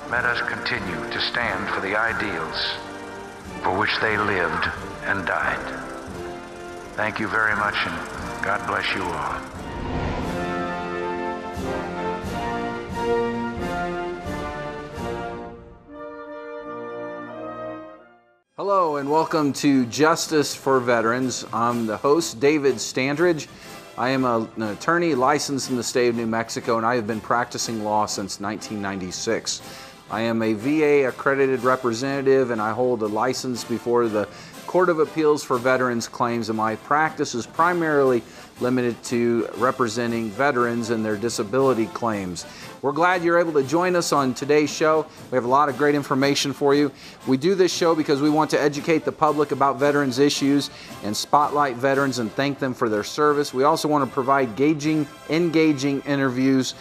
let us continue to stand for the ideals for which they lived and died. Thank you very much, and God bless you all. Hello and welcome to Justice for Veterans. I'm the host, David Standridge. I am an attorney licensed in the state of New Mexico, and I have been practicing law since 1996. I am a VA accredited representative, and I hold a license before the Court of Appeals for Veterans Claims, and my practice is primarily limited to representing veterans and their disability claims. We're glad you're able to join us on today's show. We have a lot of great information for you. We do this show because we want to educate the public about veterans issues and spotlight veterans and thank them for their service. We also want to provide engaging interviews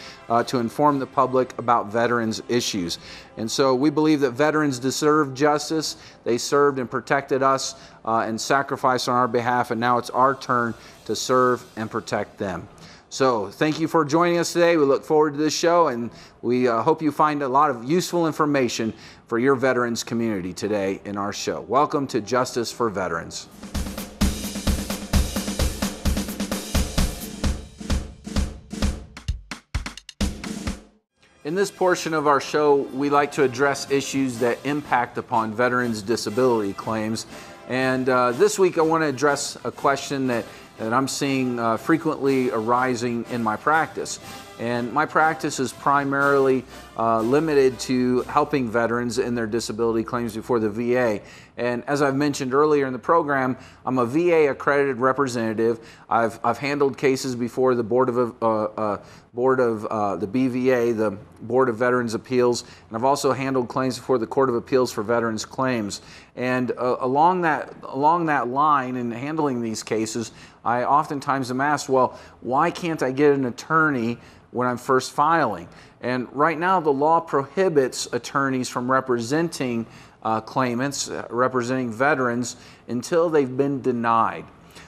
to inform the public about veterans issues. And so we believe that veterans deserve justice. They served and protected us and sacrificed on our behalf, and now it's our turn to serve and protect them. So thank you for joining us today. We look forward to this show, and we hope you find a lot of useful information for your veterans community today in our show. Welcome to Justice for Veterans. In this portion of our show, we like to address issues that impact upon veterans' disability claims. And this week I want to address a question that I'm seeing frequently arising in my practice. And my practice is primarily limited to helping veterans in their disability claims before the VA. And as I've mentioned earlier in the program, I'm a VA accredited representative. I've handled cases before the Board of the BVA, the Board of Veterans Appeals, and I've also handled claims before the Court of Appeals for Veterans Claims. And along that line in handling these cases, I oftentimes am asked, well, why can't I get an attorney when I'm first filing? And right now the law prohibits attorneys from representing claimants, representing veterans, until they've been denied.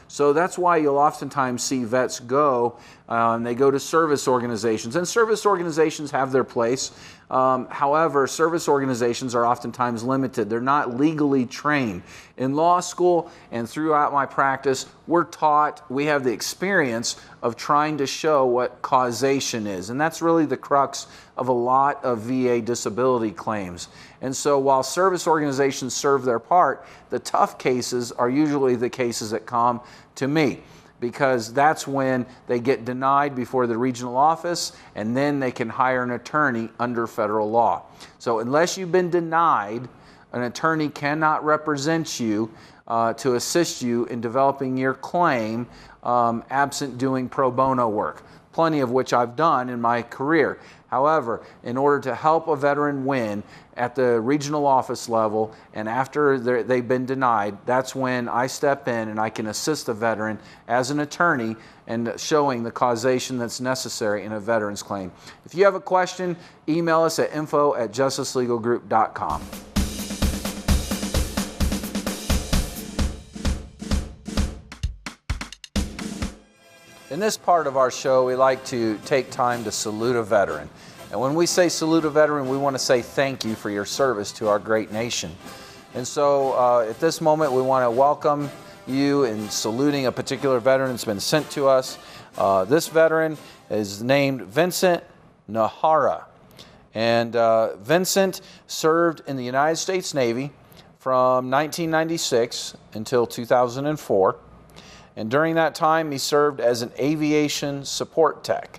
So that's why you'll oftentimes see vets go and they go to service organizations. And service organizations have their place. However, service organizations are oftentimes limited. They're not legally trained. In law school and throughout my practice, we're taught, we have the experience of trying to show what causation is. And that's really the crux of a lot of VA disability claims. And so while service organizations serve their part, the tough cases are usually the cases that come to me, because that's when they get denied before the regional office, and then they can hire an attorney under federal law. So unless you've been denied, an attorney cannot represent you to assist you in developing your claim, absent doing pro bono work, plenty of which I've done in my career. However, in order to help a veteran win at the regional office level and after they've been denied, that's when I step in and I can assist the veteran as an attorney and showing the causation that's necessary in a veteran's claim. If you have a question, email us at info@justicelegalgroup.com. In this part of our show, we like to take time to salute a veteran. And when we say salute a veteran, we want to say thank you for your service to our great nation. And so at this moment, we want to welcome you in saluting a particular veteran that's been sent to us. This veteran is named Vincent Nahara. And Vincent served in the United States Navy from 1996 until 2004. And during that time, he served as an aviation support tech.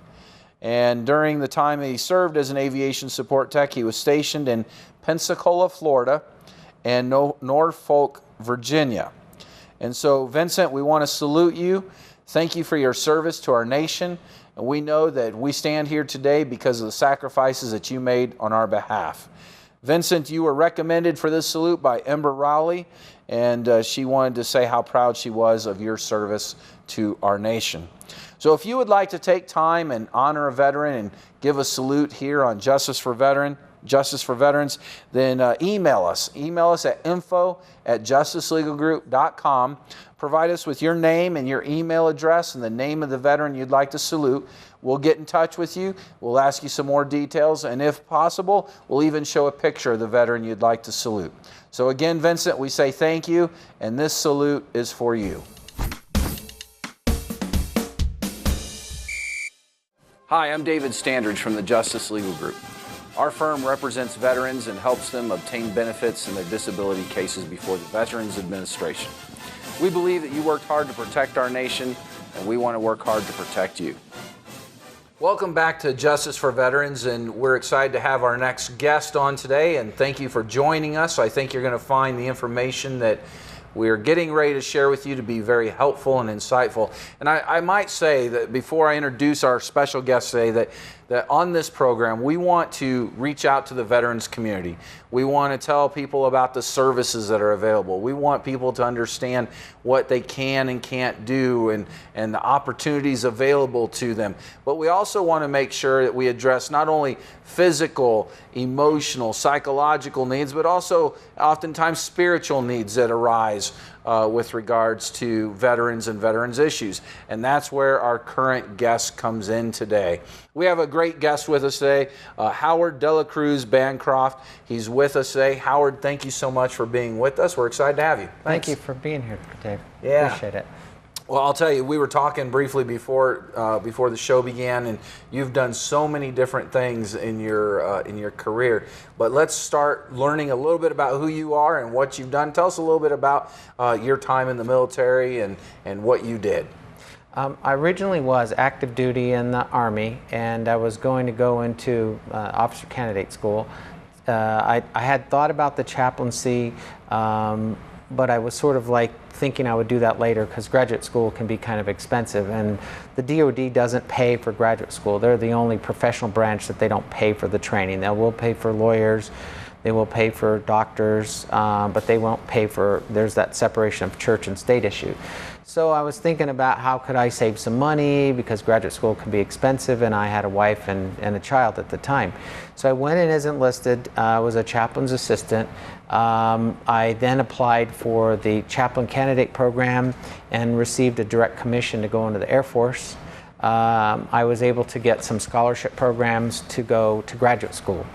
And during the time he served as an aviation support tech, he was stationed in Pensacola, Florida, and Norfolk, Virginia. And so, Vincent, we want to salute you. Thank you for your service to our nation. And we know that we stand here today because of the sacrifices that you made on our behalf. Vincent, you were recommended for this salute by Ember Rowley, and she wanted to say how proud she was of your service to our nation. So if you would like to take time and honor a veteran and give a salute here on Justice for Veteran, Justice for Veterans, then email us. Email us at info@justicelegalgroup.com. Provide us with your name and your email address and the name of the veteran you'd like to salute. We'll get in touch with you. We'll ask you some more details, and if possible, we'll even show a picture of the veteran you'd like to salute. So again, Vincent, we say thank you, and this salute is for you. Hi, I'm David Standridge from the Justice Legal Group. Our firm represents veterans and helps them obtain benefits in their disability cases before the Veterans Administration. We believe that you worked hard to protect our nation, and we want to work hard to protect you. Welcome back to Justice for Veterans, and we're excited to have our next guest on today, and thank you for joining us. I think you're going to find the information that we're getting ready to share with you to be very helpful and insightful. And I might say that before I introduce our special guest today, that on this program, we want to reach out to the veterans community. We want to tell people about the services that are available. We want people to understand what they can and can't do and the opportunities available to them. But we also want to make sure that we address not only physical, emotional, psychological needs, but also oftentimes spiritual needs that arise with regards to veterans and veterans issues. And that's where our current guest comes in today. We have a great guest with us today, Howard Dela Cruz Bancroft. He's with us today. Howard, thank you so much for being with us. We're excited to have you. Thank you for being here, Dave. Yeah. Appreciate it. Well, I'll tell you, we were talking briefly before the show began, and you've done so many different things in your career. But let's start learning a little bit about who you are and what you've done. Tell us a little bit about your time in the military and what you did. I originally was active duty in the Army, and I was going to go into officer candidate school. I had thought about the chaplaincy, but I was sort of like thinking I would do that later because graduate school can be kind of expensive, and the DoD doesn't pay for graduate school. They're the only professional branch that they don't pay for the training. They will pay for lawyers, they will pay for doctors, but they won't pay for, there's that separation of church and state issue. So I was thinking about how could I save some money because graduate school can be expensive, and I had a wife and a child at the time. So I went in as enlisted, was a chaplain's assistant. I then applied for the chaplain candidate program and received a direct commission to go into the Air Force. I was able to get some scholarship programs to go to graduate school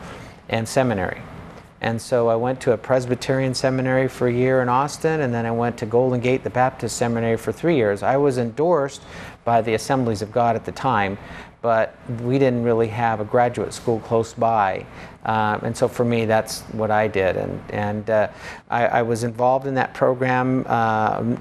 and seminary. And so I went to a Presbyterian seminary for a year in Austin, and then I went to Golden Gate, the Baptist seminary, for 3 years. I was endorsed by the Assemblies of God at the time, but we didn't really have a graduate school close by. And so for me, that's what I did. And I was involved in that program.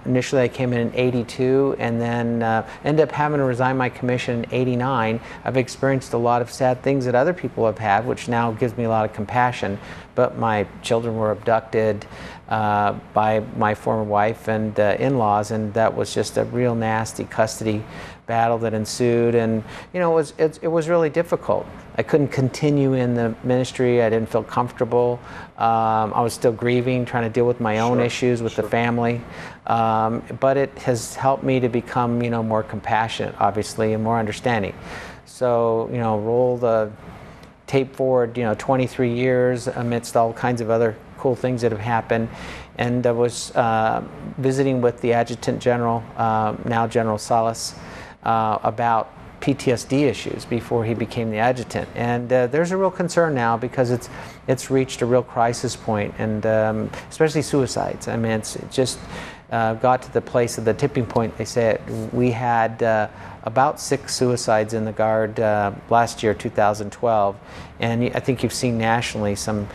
Initially, I came in '82, and then ended up having to resign my commission in '89. I've experienced a lot of sad things that other people have had, which now gives me a lot of compassion. But my children were abducted by my former wife and in-laws, and that was just a real nasty custody battle that ensued. And you know, it was really difficult. I couldn't continue in the ministry. I didn't feel comfortable. I was still grieving, trying to deal with my own issues with the family. But it has helped me to become, you know, more compassionate, obviously, and more understanding. So, you know, roll the tape forward, you know, 23 years amidst all kinds of other cool things that have happened. And I was visiting with the Adjutant General, now General Salas, about PTSD issues before he became the adjutant, and there's a real concern now because it's reached a real crisis point, and especially suicides. I mean, it just got to the place of the tipping point. They said we had about 6 suicides in the Guard last year, 2012, and I think you've seen nationally some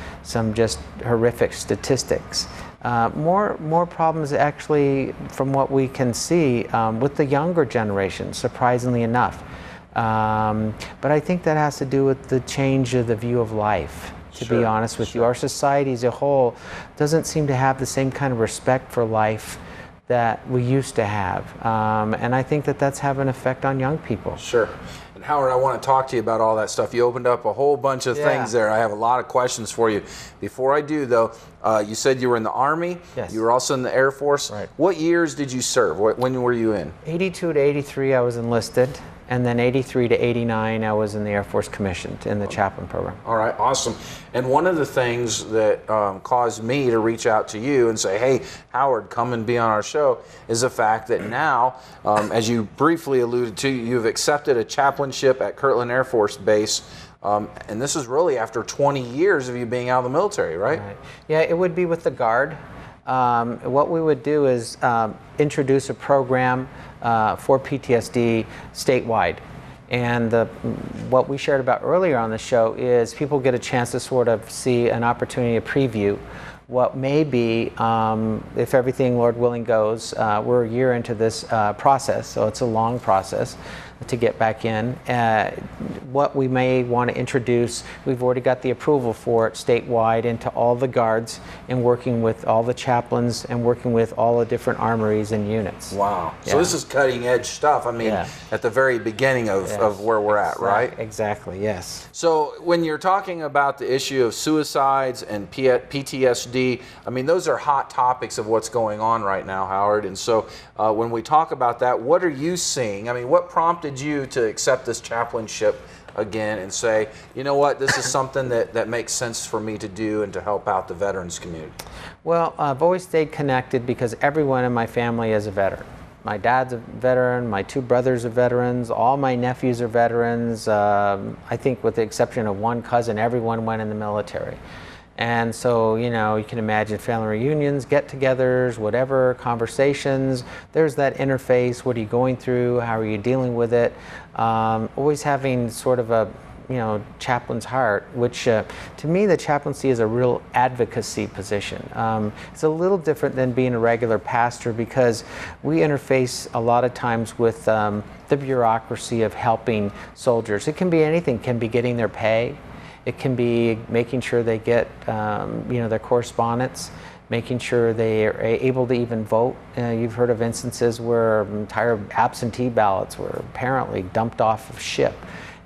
just horrific statistics. More problems actually from what we can see with the younger generation, surprisingly enough. But I think that has to do with the change of the view of life, to be honest with you. Our society as a whole doesn't seem to have the same kind of respect for life that we used to have. And I think that that's having an effect on young people. Sure. And Howard, I want to talk to you about all that stuff. You opened up a whole bunch of things there. I have a lot of questions for you. Before I do, though, you said you were in the Army. Yes. You were also in the Air Force. Right. What years did you serve? When were you in? 82 to 83, I was enlisted. And then 83 to 89, I was in the Air Force commissioned in the chaplain program. All right, awesome. And one of the things that caused me to reach out to you and say, hey, Howard, come and be on our show, is the fact that now, as you briefly alluded to, you've accepted a chaplainship at Kirtland Air Force Base. And this is really after 20 years of you being out of the military, right? Yeah, it would be with the Guard. What we would do is introduce a program for PTSD statewide. And what we shared about earlier on the show is people get a chance to sort of see an opportunity to preview what may be, if everything, Lord willing, goes. We're a year into this process, so it's a long process to get back in. What we may want to introduce, we've already got the approval for it statewide into all the guards and working with all the chaplains and working with all the different armories and units. Wow. Yeah. So this is cutting edge stuff. I mean, at the very beginning of where we're at, right? Exactly, yes. So when you're talking about the issue of suicides and PTSD, I mean, those are hot topics of what's going on right now, Howard. And so when we talk about that, what are you seeing? I mean, what prompted you to accept this chaplainship again and say, you know what, this is something that makes sense for me to do and to help out the veterans community? Well, I've always stayed connected because everyone in my family is a veteran. My dad's a veteran, my two brothers are veterans, all my nephews are veterans. I think with the exception of one cousin, everyone went in the military. And so, you know, you can imagine family reunions, get-togethers, whatever, conversations. There's that interface. What are you going through? How are you dealing with it? Always having sort of a, you know, chaplain's heart, which to me, the chaplaincy is a real advocacy position. It's a little different than being a regular pastor because we interface a lot of times with the bureaucracy of helping soldiers. It can be anything. It can be getting their pay. It can be making sure they get their correspondence, making sure they are able to even vote. You've heard of instances where entire absentee ballots were apparently dumped off of ship,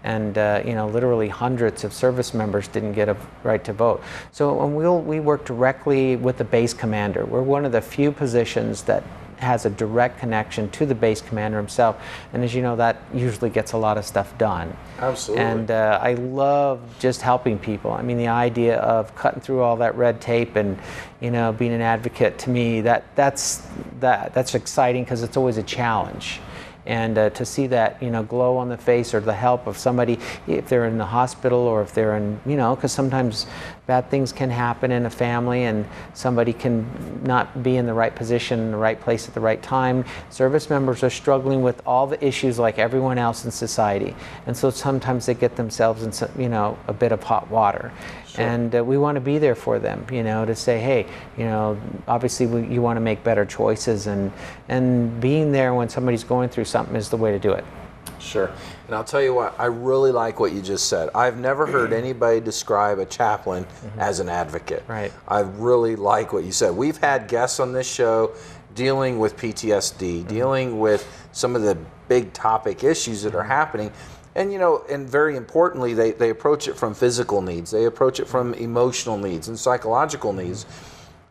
and literally hundreds of service members didn't get a right to vote. So we work directly with the base commander. We're one of the few positions that has a direct connection to the base commander himself, and as you know, that usually gets a lot of stuff done. Absolutely. And I love just helping people. I mean, the idea of cutting through all that red tape and, you know, being an advocate, to me, that's exciting because it's always a challenge. And to see that, you know, glow on the face or the help of somebody, if they're in the hospital or if they're in, you know, because sometimes bad things can happen in a family and somebody can not be in the right position, in the right place at the right time. Service members are struggling with all the issues like everyone else in society. And so sometimes they get themselves in some, you know, a bit of hot water. Sure. And we want to be there for them, you know, to say, hey, you know, obviously you want to make better choices, and being there when somebody's going through something is the way to do it. Sure. And I'll tell you what, I really like what you just said. I've never heard anybody describe a chaplain as an advocate. Right. I really like what you said. We've had guests on this show dealing with PTSD, dealing with some of the big topic issues that are happening. And, you know, and very importantly, they approach it from physical needs. They approach it from emotional needs and psychological needs.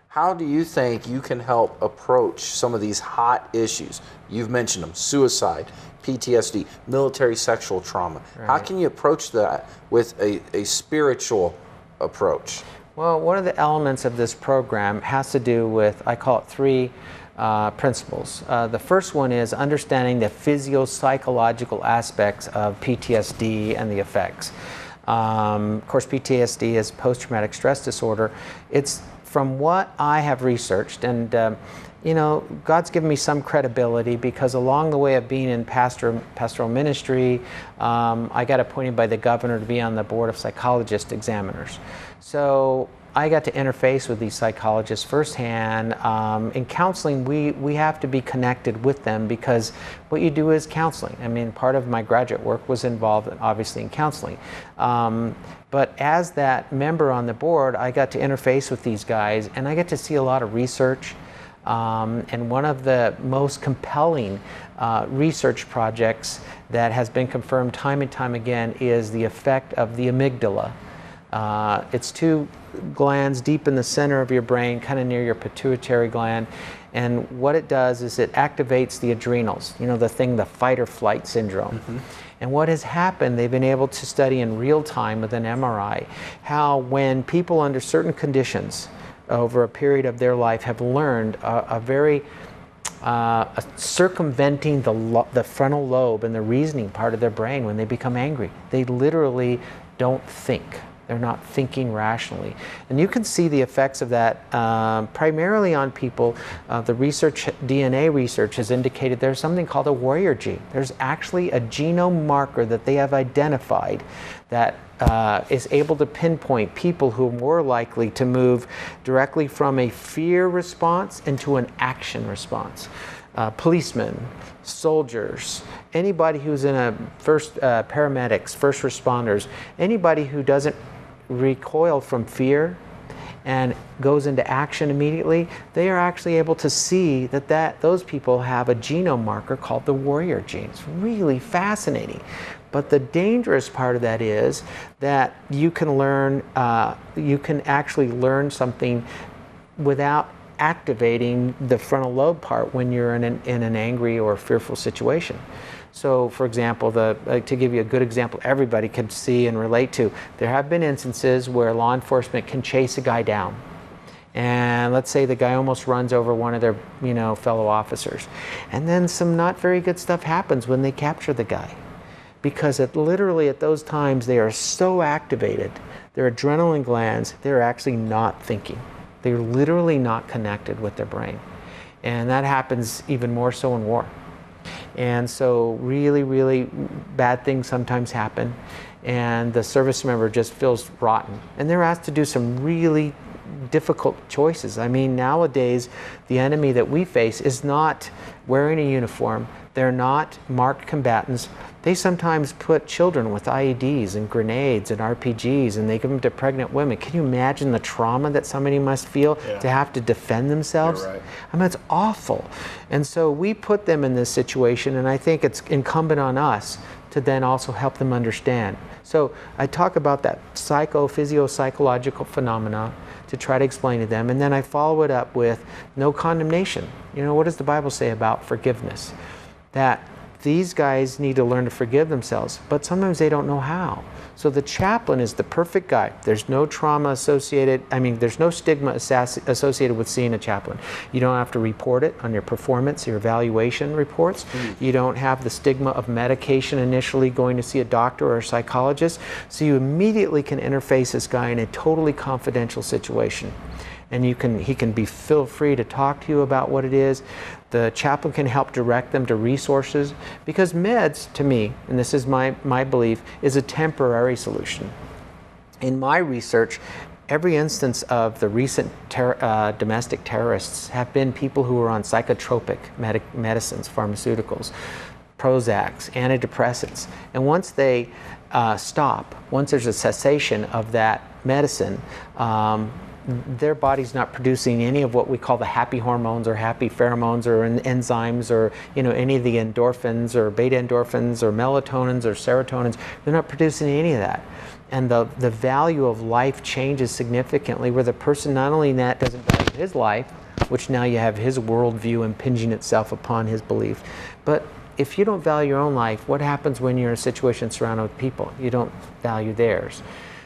How do you think you can help approach some of these hot issues? You've mentioned them: suicide, PTSD, military sexual trauma. Right. How can you approach that with a spiritual approach? Well, one of the elements of this program has to do with, I call it three principles. The first one is understanding the physio-psychological aspects of PTSD and the effects. Of course, PTSD is post-traumatic stress disorder. It's from what I have researched, and you know, God's given me some credibility because along the way of being in pastoral ministry, I got appointed by the governor to be on the board of psychologist examiners. So I got to interface with these psychologists firsthand. In counseling, we have to be connected with them because what you do is counseling. I mean, part of my graduate work was involved, obviously, in counseling. But as that member on the board, I got to interface with these guys, and I get to see a lot of research. And one of the most compelling research projects that has been confirmed time and time again is the effect of the amygdala. It's two glands deep in the center of your brain, kind of near your pituitary gland. And what it does is it activates the adrenals, you know, the fight or flight syndrome. And what has happened, they've been able to study in real time with an MRI how when people under certain conditions over a period of their life have learned circumventing the frontal lobe and the reasoning part of their brain when they become angry. They literally don't think. They're not thinking rationally. And you can see the effects of that primarily on people. The DNA research has indicated there's something called a warrior gene. There's actually a genome marker that they have identified that is able to pinpoint people who are more likely to move directly from a fear response into an action response. Policemen, soldiers, anybody who's in a paramedics, first responders, anybody who doesn't recoil from fear and goes into action immediately, they are actually able to see that those people have a genome marker called the warrior gene. It's really fascinating. But the dangerous part of that is that you can actually learn something without activating the frontal lobe part when you're in an angry or fearful situation. So, for example, to give you a good example everybody can see and relate to, there have been instances where law enforcement can chase a guy down. And let's say the guy almost runs over one of their, fellow officers. And then some not very good stuff happens when they capture the guy. Because literally at those times they are so activated, their adrenaline glands, they're actually not thinking. They're literally not connected with their brain. And that happens even more so in war. And so really, really bad things sometimes happen, and the service member just feels rotten. And they're asked to do some really difficult choices. I mean, nowadays, the enemy that we face is not wearing a uniform. They're not marked combatants. They sometimes put children with IEDs and grenades and RPGs, and they give them to pregnant women. Can you imagine the trauma that somebody must feel to have to defend themselves? You're right. I mean, it's awful. And so we put them in this situation, and I think it's incumbent on us to then also help them understand. So I talk about that physio-psychological phenomena to try to explain to them, and then I follow it up with no condemnation. What does the Bible say about forgiveness? That these guys need to learn to forgive themselves, but sometimes they don't know how. So the chaplain is the perfect guy. There's no trauma associated, there's no stigma associated with seeing a chaplain. You don't have to report it on your performance, your evaluation reports. You don't have the stigma of medication initially going to see a doctor or a psychologist. So you immediately can interface this guy in a totally confidential situation. And he can feel free to talk to you about what it is. The chaplain can help direct them to resources, because meds, to me, and this is my belief, is a temporary solution. In my research, every instance of the recent domestic terrorists have been people who are on psychotropic medicines, pharmaceuticals, Prozacs, antidepressants. And once they stop, once there's a cessation of that medicine, their body's not producing any of what we call the happy hormones or happy pheromones or enzymes or any of the endorphins or beta endorphins or melatonins or serotonins. They're not producing any of that. And the value of life changes significantly, where the person not only that doesn't value his life, which now you have his worldview impinging itself upon his belief, but if you don't value your own life, what happens when you're in a situation surrounded with people? You don't value theirs.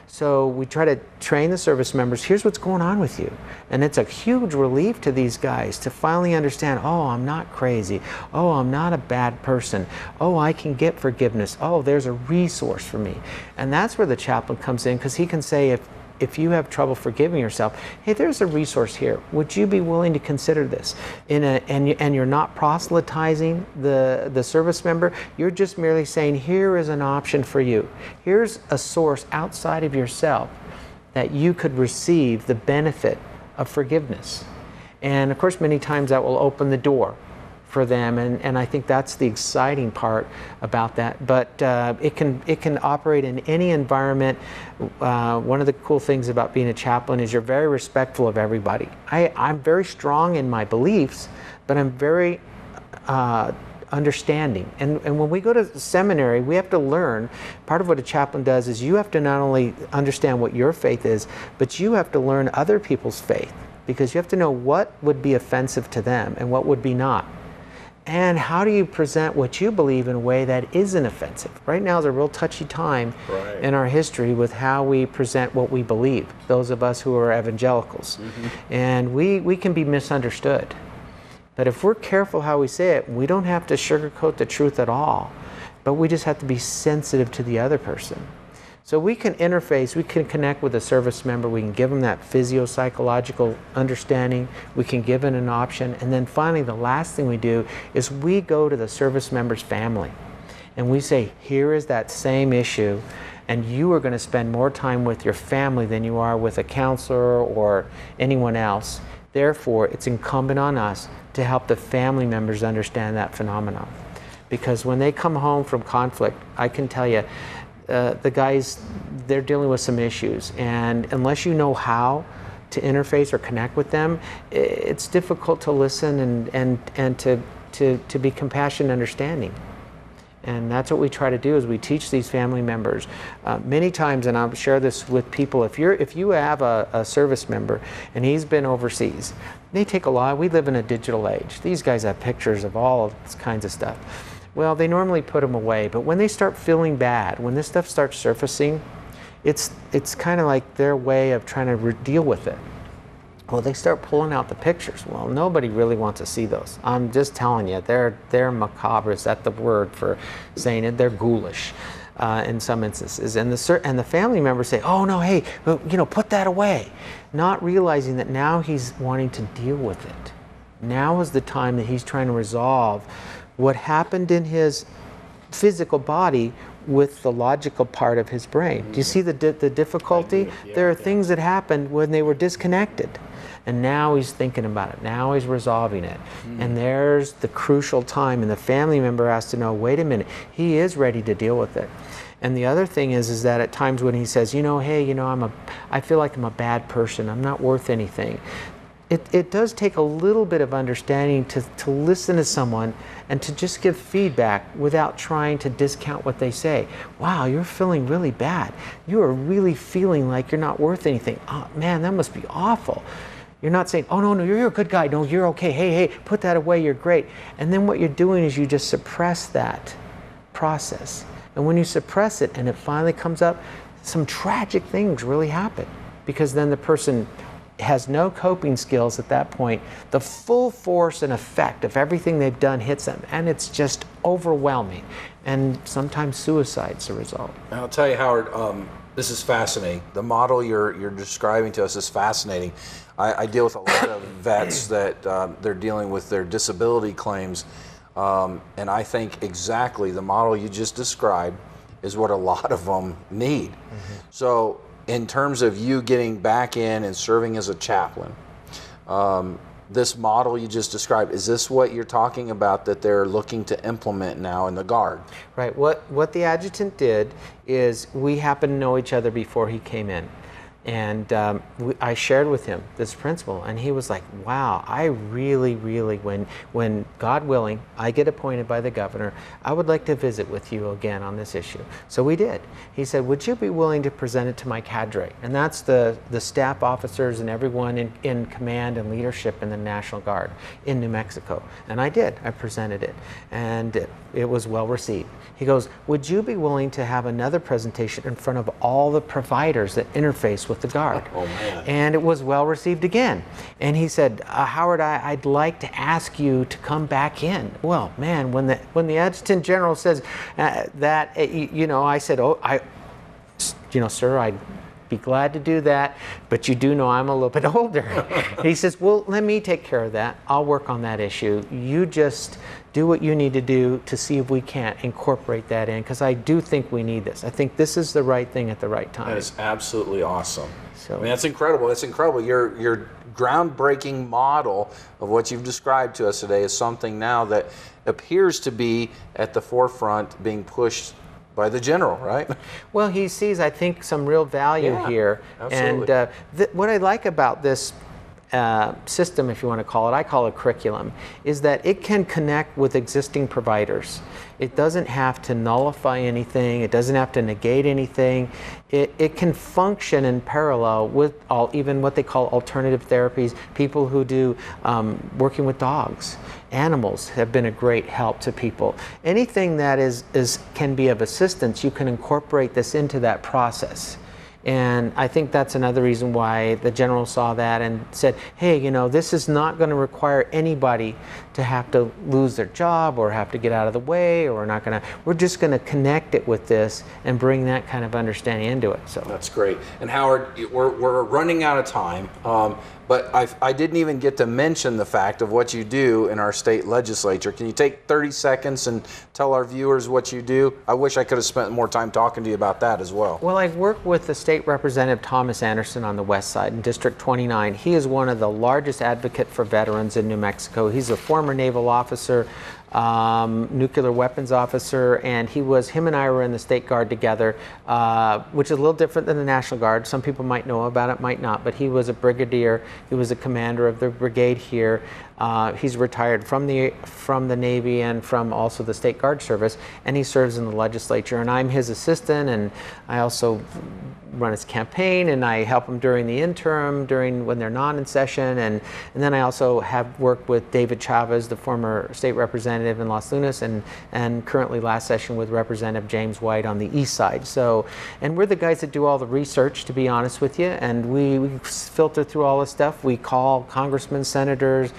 So we try to train the service members, here's what's going on with you. And it's a huge relief to these guys to finally understand, oh, I'm not crazy. Oh, I'm not a bad person. Oh, I can get forgiveness. Oh, there's a resource for me. And that's where the chaplain comes in, because he can say, if you have trouble forgiving yourself, hey, there's a resource here. Would you be willing to consider this? And you're not proselytizing the service member. You're just merely saying, here is an option for you. Here's a source outside of yourself that you could receive the benefit of forgiveness. And of course, many times that will open the door for them, and I think that's the exciting part about that. But it can operate in any environment. One of the cool things about being a chaplain is you're very respectful of everybody. I'm very strong in my beliefs, but I'm very understanding. And when we go to seminary, we have to learn. Part of what a chaplain does is you have to not only understand what your faith is, but you have to learn other people's faith. because you have to know what would be offensive to them and what would be not. And how do you present what you believe in a way that isn't offensive? Right now is a real touchy time in our history with how we present what we believe, those of us who are evangelicals. And we can be misunderstood. But if we're careful how we say it, we don't have to sugarcoat the truth at all, but we just have to be sensitive to the other person. So we can interface, we can connect with a service member, we can give them that physio-psychological understanding, we can give it an option, and then finally the last thing we do is we go to the service member's family and we say, here is that same issue, and you are going to spend more time with your family than you are with a counselor or anyone else. Therefore, it's incumbent on us to help the family members understand that phenomenon. Because when they come home from conflict, I can tell you, the guys, they're dealing with some issues, and unless you know how to interface or connect with them, it's difficult to listen and to be compassionate and understanding. And that's what we try to do, is we teach these family members. Many times, and I'll share this with people, if you have a service member and he's been overseas, they take a lot. We live in a digital age. These guys have pictures of all kinds of stuff. Well, they normally put them away, but when they start feeling bad, when this stuff starts surfacing, it's kind of like their way of trying to deal with it. Well, they start pulling out the pictures. Well, nobody really wants to see those. I'm just telling you, they're macabre. Is that the word for saying it? They're ghoulish in some instances. And the family members say, "Oh no, hey, put that away," not realizing that now he's wanting to deal with it. Now is the time that he's trying to resolve what happened in his physical body with the logical part of his brain. Do you see the difficulty? There are things that happened when they were disconnected. And now he's thinking about it. Now he's resolving it. And there's the crucial time, and the family member has to know, wait a minute, he is ready to deal with it. And the other thing is that at times when he says, hey, I feel like I'm a bad person, I'm not worth anything. It does take a little bit of understanding to listen to someone and to just give feedback without trying to discount what they say. Wow, you're feeling really bad. You are really feeling like you're not worth anything. Oh, man, that must be awful. You're not saying, oh, no, you're a good guy. No, you're okay. Hey, put that away. You're great. And then what you're doing is you just suppress that process. And when you suppress it and it finally comes up, some tragic things really happen, because then the person has no coping skills at that point. The full force and effect of everything they've done hits them, and it's just overwhelming. And sometimes suicide's the result. And I'll tell you, Howard, this is fascinating. The model you're describing to us is fascinating. I deal with a lot of vets that they're dealing with their disability claims, and I think exactly the model you just described is what a lot of them need. So in terms of you getting back in and serving as a chaplain, this model you just described, is this what you're talking about that they're looking to implement now in the Guard? Right. What the adjutant did is, we happened to know each other before he came in. And I shared with him this principle, and he was like, wow, I really, when God willing, I get appointed by the governor, I would like to visit with you again on this issue. So we did. He said, would you be willing to present it to my cadre? And that's the staff officers and everyone in command and leadership in the National Guard in New Mexico. And I did. I presented it. And it was well received. He goes, would you be willing to have another presentation in front of all the providers that interface with the Guard? Oh, man. And it was well received again. And he said, Howard, I'd like to ask you to come back in. Well, man, when the Adjutant General says that, I said, sir, I'd be glad to do that, but you do know I'm a little bit older. He says, well, let me take care of that. I'll work on that issue. You just do what you need to do to see if we can't incorporate that in, because I do think we need this. I think this is the right thing at the right time. That is absolutely awesome. So, I mean, that's incredible. That's incredible. Your groundbreaking model of what you've described to us today is something now that appears to be at the forefront, being pushed by the general, right? Well, he sees, I think, some real value here. Absolutely. And what I like about this system, if you want to call it, I call it curriculum, is that it can connect with existing providers. It doesn't have to nullify anything. It doesn't have to negate anything. It can function in parallel with even what they call alternative therapies. People who do working with dogs, animals have been a great help to people. Anything that can be of assistance, you can incorporate this into that process. And I think that's another reason why the general saw that and said, hey, this is not going to require anybody to have to lose their job or have to get out of the way, or we're just going to connect it with this and bring that kind of understanding into it. So that's great. And Howard, we're running out of time, but I didn't even get to mention the fact of what you do in our state legislature. Can you take 30 seconds and tell our viewers what you do? I wish I could have spent more time talking to you about that as well. Well, I work with the State Representative Thomas Anderson on the west side in District 29. He is one of the largest advocates for veterans in New Mexico. He's a former naval officer, nuclear weapons officer, and him and I were in the State Guard together, which is a little different than the National Guard. Some people might know about it, might not, but he was a brigadier. He was a commander of the brigade here. He's retired from the Navy and from also the State Guard service, and he serves in the legislature, and I'm his assistant, and I also run his campaign, and I help him during the interim, when they're not in session, and then I also have worked with David Chavez, the former state representative in Los Lunas, and currently last session with Representative James White on the east side. So, and we're the guys that do all the research, to be honest with you, and we filter through all this stuff. We call congressmen, senators,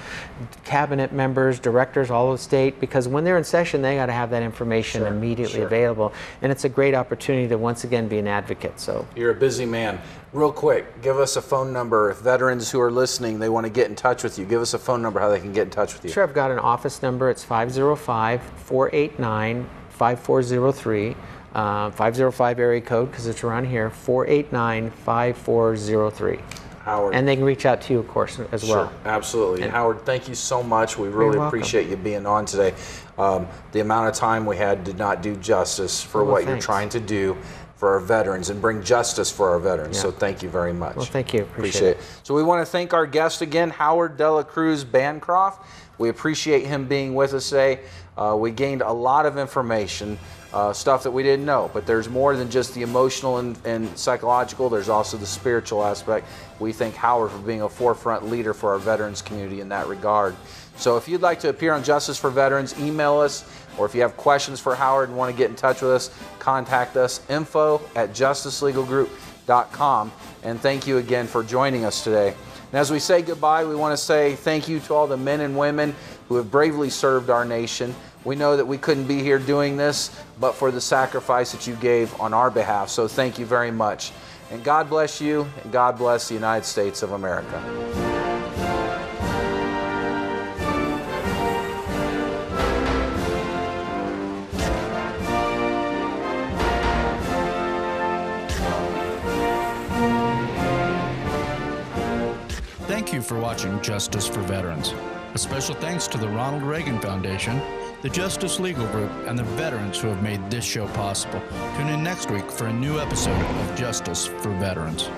cabinet members, directors, all of the state, because when they're in session, they got to have that information immediately available, and it's a great opportunity to once again be an advocate. So you're a busy man. Real quick, give us a phone number if veterans who are listening, they want to get in touch with you. Give us a phone number how they can get in touch with you. Sure, I've got an office number. It's 505-489-5403. 505 area code, because it's around here, 489-5403. Howard. And they can reach out to you, of course, as well. Sure, absolutely. And Howard, thank you so much. We really appreciate you being on today. The amount of time we had did not do justice for what you're trying to do for our veterans and bring justice for our veterans. Yeah. So thank you very much. Well, thank you. Appreciate it. So we want to thank our guest again, Howard Dela Cruz Bancroft. We appreciate him being with us today. We gained a lot of information, stuff that we didn't know, but there's more than just the emotional and psychological. There's also the spiritual aspect. We thank Howard for being a forefront leader for our veterans community in that regard. So if you'd like to appear on Justice for Veterans, email us, or if you have questions for Howard and want to get in touch with us, contact us, info@justicelegalgroup.com. And thank you again for joining us today. And as we say goodbye, we want to say thank you to all the men and women who have bravely served our nation. We know that we couldn't be here doing this, but for the sacrifice that you gave on our behalf. So thank you very much. And God bless you, and God bless the United States of America. Thank you for watching Justice for Veterans. A special thanks to the Ronald Reagan Foundation, the Justice Legal Group, and the veterans who have made this show possible. Tune in next week for a new episode of Justice for Veterans.